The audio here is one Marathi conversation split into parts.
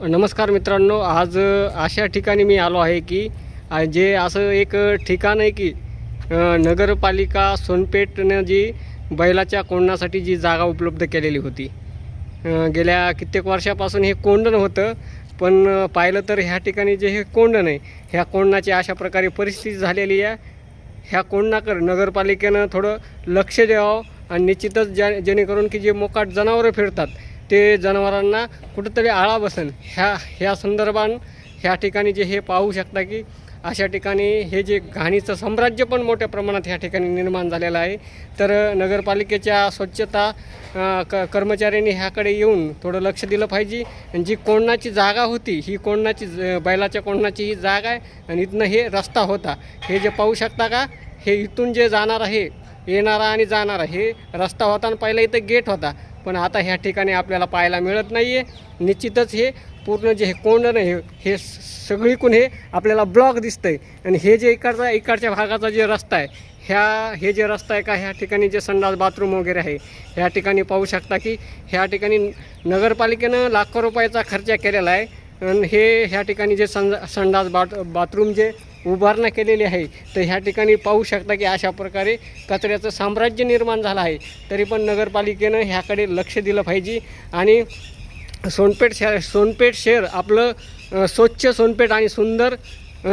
नमस्कार मित्रांनो, आज अशा ठिकाणी मी आलो आहे की जे असं एक ठिकाण आहे की नगरपालिका सोनपेठनं जी बैलाच्या कोंडण्यासाठी जी जागा उपलब्ध केलेली होती. गेल्या कित्येक वर्षापासून हे कोंडण होतं, पण पाहिलं तर ह्या ठिकाणी जे हे कोंडण आहे, ह्या कोंडणाची अशा प्रकारे परिस्थिती झालेली आहे. ह्या कोंडणाकर नगरपालिकेनं थोडं लक्ष द्यावं आणि निश्चितच जेणेकरून की जे मोकाट जनावरं फिरतात ते जनावरांना कुठंतरी आळा बसेल ह्या संदर्भात ह्या ठिकाणी जे हे पाहू शकता की अशा ठिकाणी हे जे घाणीचं साम्राज्य पण मोठ्या प्रमाणात ह्या ठिकाणी निर्माण झालेलं आहे. तर नगरपालिकेच्या स्वच्छता कर्मचाऱ्यांनी ह्याकडे येऊन थोडं लक्ष दिलं पाहिजे. आणि जी कोंडणाची जागा होती, ही कोंडणाची बैलाच्या कोंडणाची ही जागा आहे आणि इथनं हे रस्ता होता. हे जे पाहू शकता का, हे इथून जे जाणार आहे, येणारा आणि जाणारा हे रस्ता होता आणि पहिला इथं गेट होता, पण आता ह्या ठिकाणी आपल्याला पाहायला मिळत नाही आहे. निश्चितच हे पूर्ण जे हे कोंडण आहे हे सगळीकडून हे आपल्याला ब्लॉक दिसतं आहे. आणि हे जे इकडच्या भागाचा जे रस्ता आहे, हे जे रस्ता आहे का, ह्या ठिकाणी जे संडास बाथरूम वगैरे आहे, ह्या ठिकाणी पाहू शकता की ह्या ठिकाणी नगरपालिकेनं लाखो रुपयाचा खर्च केलेला आहे. आणि ह्या ठिकाणी जे संडास बाथरूम जे उभारणा केलेली आहे, तर ह्या ठिकाणी पाहू शकता की अशा प्रकारे कचऱ्याचं साम्राज्य निर्माण झालं आहे. तरी पण नगरपालिकेनं ह्याकडे लक्ष दिलं पाहिजे आणि सोनपेठ शहर आपलं स्वच्छ सोनपेठ आणि सुंदर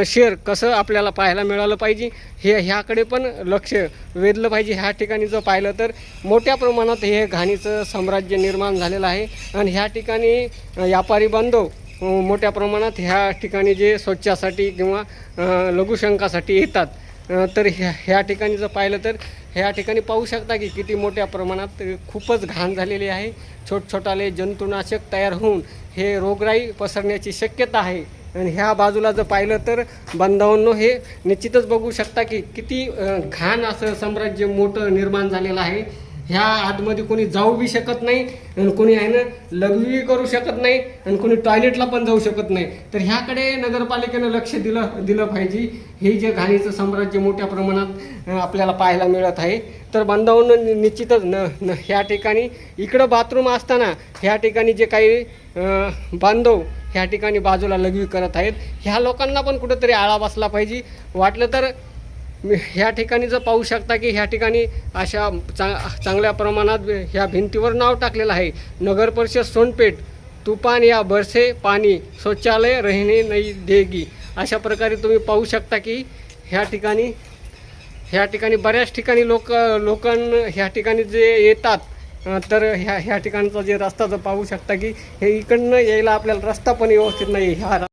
शहर कसं आपल्याला पाहायला मिळालं पाहिजे, ह्याकडे पण लक्ष वेधलं पाहिजे. ह्या ठिकाणी जर पाहिलं तर मोठ्या प्रमाणात हे घाणीचं साम्राज्य निर्माण झालेलं आहे. आणि ह्या ठिकाणी व्यापारी बांधव मोठ्या प्रमाणात ह्या ठिकाणी जे स्वच्छासाठी किंवा लघुशंकासाठी येतात. तर ह्या ठिकाणी जर पाहिलं तर ह्या ठिकाणी पाहू शकता की किती मोठ्या प्रमाणात खूपच घाण झालेली आहे. छोटछोटाले जंतुनाशक तयार होऊन हे रोगराई पसरण्याची शक्यता आहे. आणि ह्या बाजूला जर पाहिलं तर बांधवांनो, हे निश्चितच बघू शकता की किती घाण असं साम्राज्य मोठं निर्माण झालेलं आहे. ह्या आतमध्ये कोणी जाऊ बी शकत नाही आणि कोणी आहे ना लघवी करू शकत नाही आणि कोणी टॉयलेटला पण जाऊ शकत नाही. तर ह्याकडे नगरपालिकेनं लक्ष दिलं पाहिजे. हे जे घाणीचं साम्राज्य मोठ्या प्रमाणात आपल्याला पाहायला मिळत आहे. तर बांधवांनो, निश्चितच ह्या ठिकाणी इकडं बाथरूम असताना ह्या ठिकाणी जे काही बांधव ह्या ठिकाणी बाजूला लघवी करत आहेत, ह्या लोकांना पण कुठंतरी आळा बसला पाहिजे. वाटलं तर ह्या ठिकाणी जर पाहू शकता की ह्या ठिकाणी अशा चांगल्या प्रमाणात ह्या भिंतीवर नाव टाकलेलं आहे, नगर परिषद सोनपेठ, तूफान या बरसे पाणी शौचालय रहने नहीं देगी. अशा प्रकारे तुम्ही पाहू शकता की ह्या ठिकाणी बऱ्याच ठिकाणी लोकांना ह्या ठिकाणी जे येतात, तर ह्या ठिकाणचा जे रस्ता जर पाहू शकता की हे इकडनं यायला आपल्याला रस्ता पण व्यवस्थित नाही.